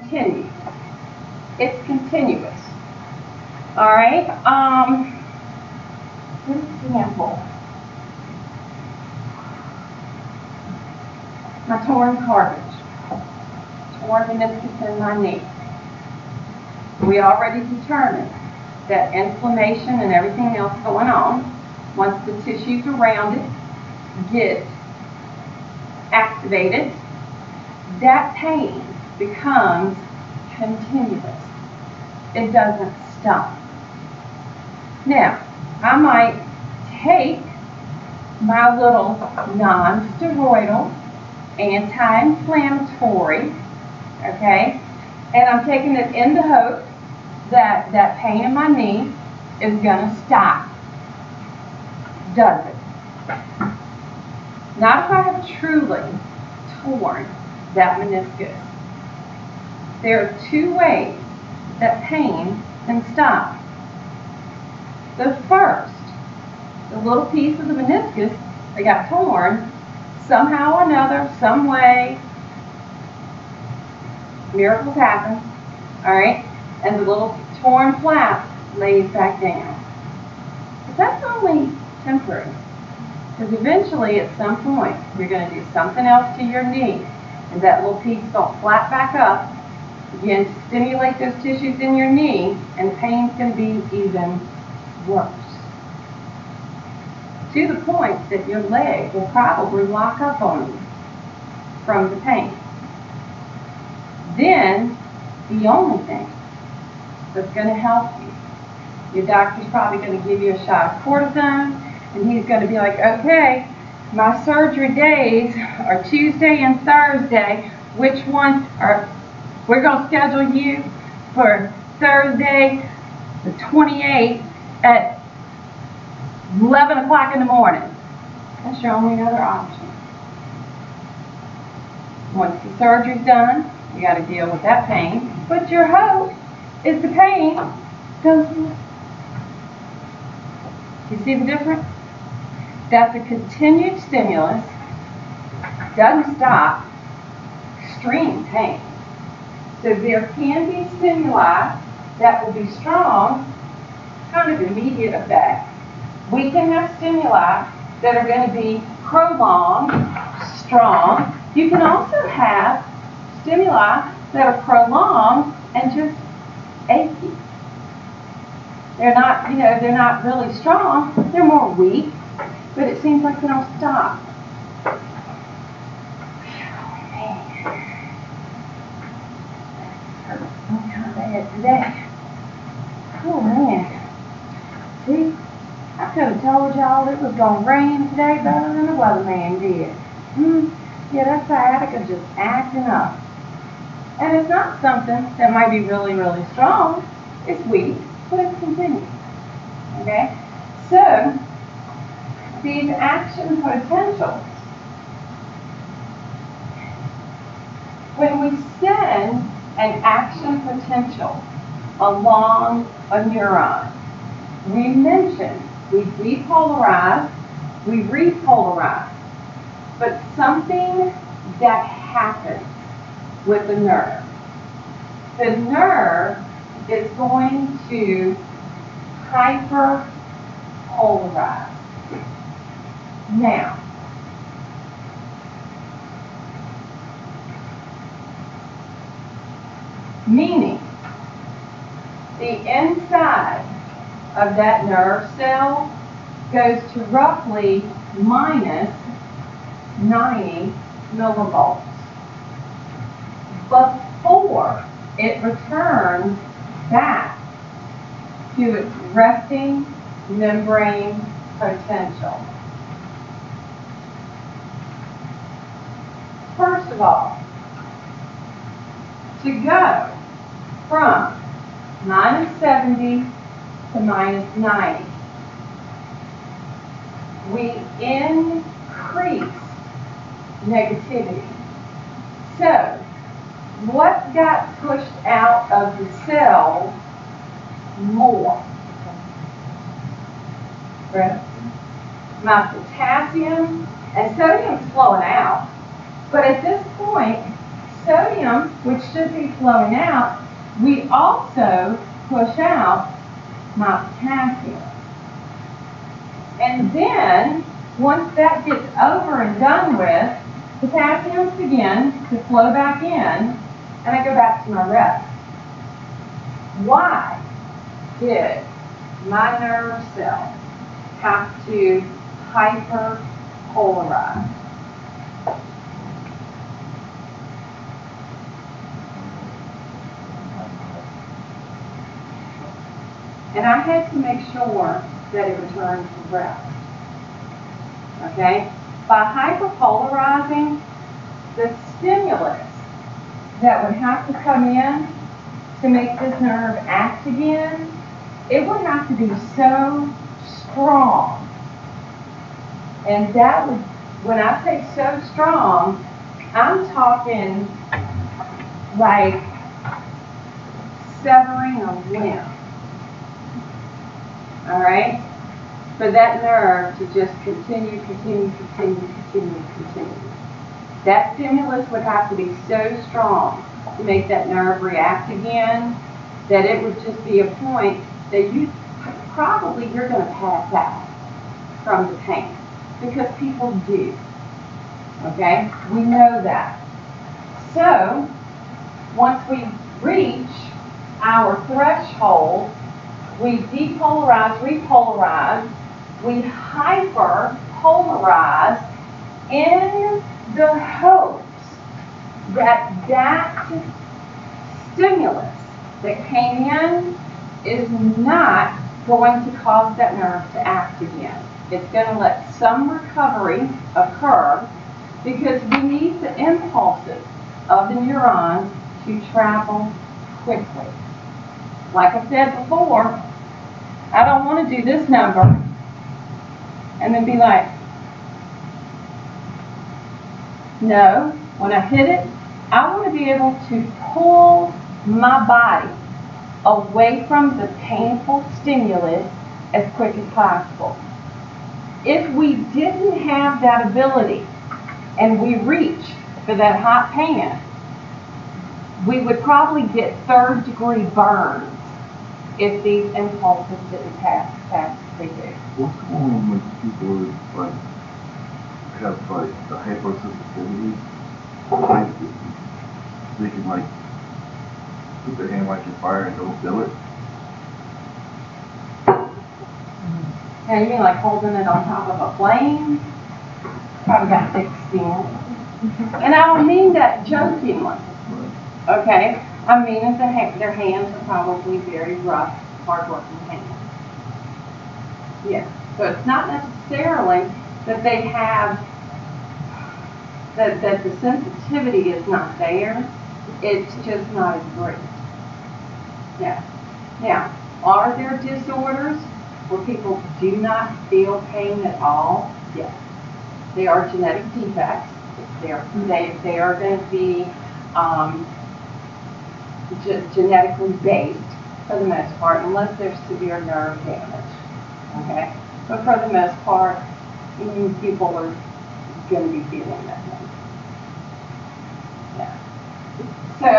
continues. It's continuous. All right. For example, my torn cartilage, torn meniscus in my knee. We already determined that inflammation and everything else going on, once the tissues around it get activated, that pain becomes continuous. It doesn't stop. Now, I might take my little non-steroidal anti-inflammatory, okay, and I'm taking it in the hope that that pain in my knee is going to stop. Does it? Not if I have truly torn that meniscus. There are two ways that pain can stop. The first, the little piece of the meniscus that got torn, somehow or another, some way, miracles happen, all right, and the little torn flap lays back down. But that's only temporary, because eventually at some point you're going to do something else to your knee, and that little piece will flap back up, begin to stimulate those tissues in your knee, and pain can be even worse. To the point that your leg will probably lock up on you from the pain. Then, the only thing that's going to help you, your doctor's probably going to give you a shot of cortisone, and he's going to be like, okay, my surgery days are Tuesday and Thursday. Which one are, we're going to schedule you for Thursday the 28th at 11 o'clock in the morning. That's your only other option. Once the surgery's done, you got to deal with that pain. But your hope is the pain goes away. You see the difference? That's a continued stimulus, doesn't stop, extreme pain. So there can be stimuli that will be strong, kind of immediate effect. We can have stimuli that are going to be prolonged, strong. You can also have stimuli that are prolonged and just achy. They're not, they're not really strong. They're more weak, but it seems like they don't stop. Look how bad today. Oh man. See? I could have told y'all it was going to rain today better than the weatherman did. Yeah, that sciatica just acting up. And it's not something that might be really, really strong. It's weak, but it's continuous. Okay? So, these action potentials, when we send an action potential along a neuron, we mentioned we depolarize, we repolarize, but something that happens with the nerve. The nerve is going to hyperpolarize. Now, meaning the inside of that nerve cell goes to roughly minus 90 millivolts before it returns back to its resting membrane potential. First of all, to go from minus 70 to minus 90, we increase negativity. So, what got pushed out of the cell more? Right? My potassium and sodium is flowing out. But at this point, sodium, which should be flowing out, we also push out my potassium. And then, once that gets over and done with, potassium begins to flow back in, and I go back to my rest. Why did my nerve cells have to hyperpolarize? And I had to make sure that it returned to rest. Okay? By hyperpolarizing, the stimulus that would have to come in to make this nerve act again, it would have to be so strong. And that would, when I say so strong, I'm talking like severing a limb. All right? For that nerve to just continue. That stimulus would have to be so strong to make that nerve react again that it would just be a point that you're going to pass out from the pain. Because people do. Okay? We know that. So, once we reach our threshold, we depolarize, repolarize, we hyperpolarize in the hopes that that stimulus that came in is not going to cause that nerve to act again. It's going to let some recovery occur because we need the impulses of the neurons to travel quickly. Like I said before, I don't want to do this number and then be like, no, when I hit it, I want to be able to pull my body away from the painful stimulus as quick as possible. If we didn't have that ability and we reached for that hot pan, we would probably get third-degree burns if these impulses didn't pass as they do. What's going on when people have the hypersensitivity? They can put their hand like in fire and don't feel it. Now you mean like holding it on top of a flame? Probably got thick skin. And I don't mean that jokingly. Okay? I mean that their hands are probably very rough, hard-working hands. Yeah. So it's not necessarily that they have, that the sensitivity is not there. It's just not as great. Yeah. Now, are there disorders where people do not feel pain at all? Yes. They are genetic defects. They are going to be genetically based for the most part, unless there's severe nerve damage. Okay? But for the most part, people are going to be feeling that way. Yeah. So,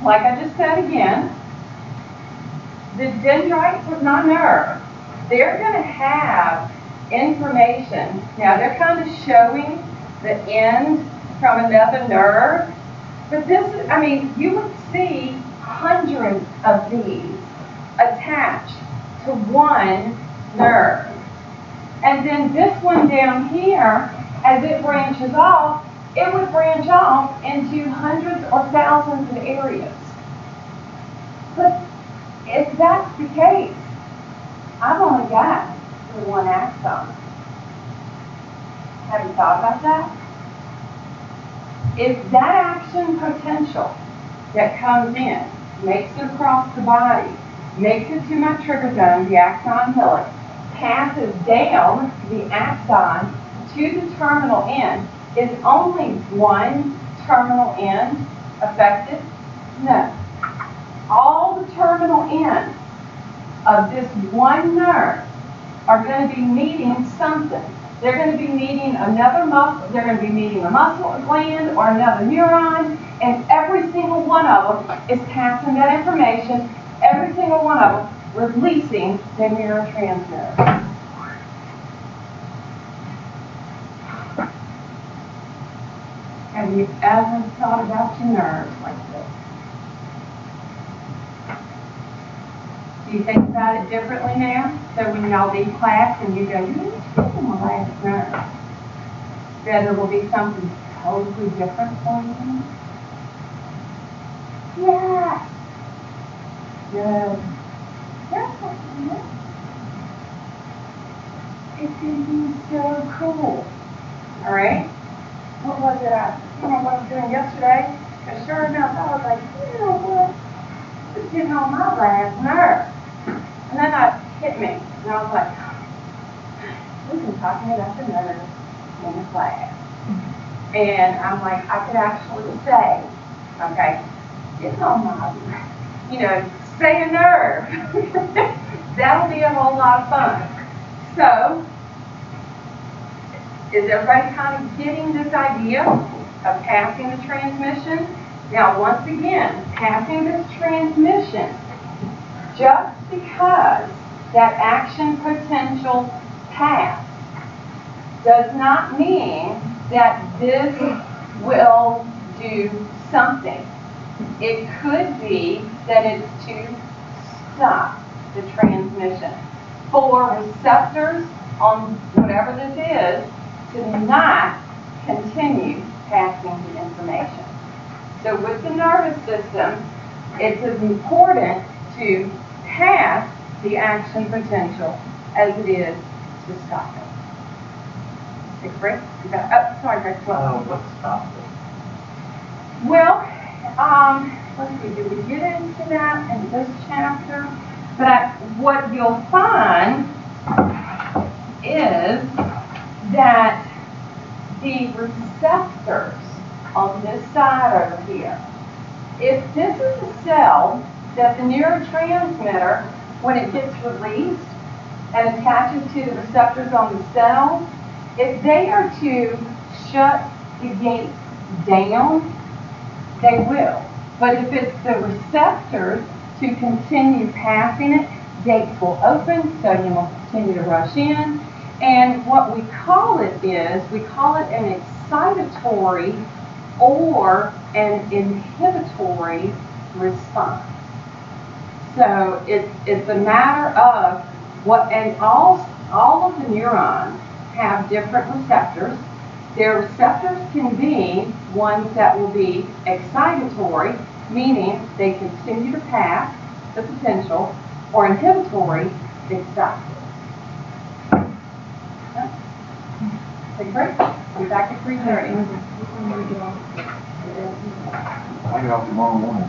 like I just said again, the dendrites of my nerve, they're going to have information. Now, they're kind of showing the end from another nerve. But this is, I mean, you would see hundreds of these attached to one nerve. And then this one down here, as it branches off, it would branch off into hundreds or thousands of areas. But if that's the case, I've only got one axon. Have you thought about that? If that action potential that comes in, makes it across the body, makes it to my trigger zone, the axon hillock, passes down the axon to the terminal end, is only one terminal end affected? No. All the terminal ends of this one nerve are going to be meeting something they're going to be meeting another muscle, they're going to be meeting a muscle gland or another neuron, and every single one of them is passing that information, every single one of them releasing their neurotransmitter. Have you ever thought about your nerves like this? Do you think about it differently now? So when y'all leave class and you go, you need to feel my last nerve. Then there will be something totally different for you. Yeah. Good. That's what you do. It's going to be so cool. All right? What was it? I don't know what I was doing yesterday. But sure enough, I was like, you know what? It's getting on my last nerve. And then that hit me. And I was like, we've been talking about the nerves in the class. And I'm like, I could actually say, okay, it's on my, say a nerve. That'll be a whole lot of fun. So, is everybody kind of getting this idea of passing the transmission? Now, once again, passing this transmission, just because that action potential passed does not mean that this will do something. It could be that it's to stop the transmission for receptors on whatever this is to not continue passing the information. So with the nervous system, it's as important to pass the action potential as it is to stop it. Take a break. Sorry, Greg. What's stop it? Well, let's see, did we get into that in this chapter? But what you'll find is that the receptors on this side over here, if this is a cell that the neurotransmitter, when it gets released and attaches to the receptors on the cell, if they are to shut the gate down, they will. But if it's the receptors to continue passing it, gates will open, sodium will continue to rush in. And what we call it is, we call it an excitatory or an inhibitory response. So it's a matter of what, and all of the neurons have different receptors. Their receptors can be ones that will be excitatory, meaning they continue to pass the potential, or inhibitory, they stop it. Take a break. Be back at 3:30. I get off tomorrow morning.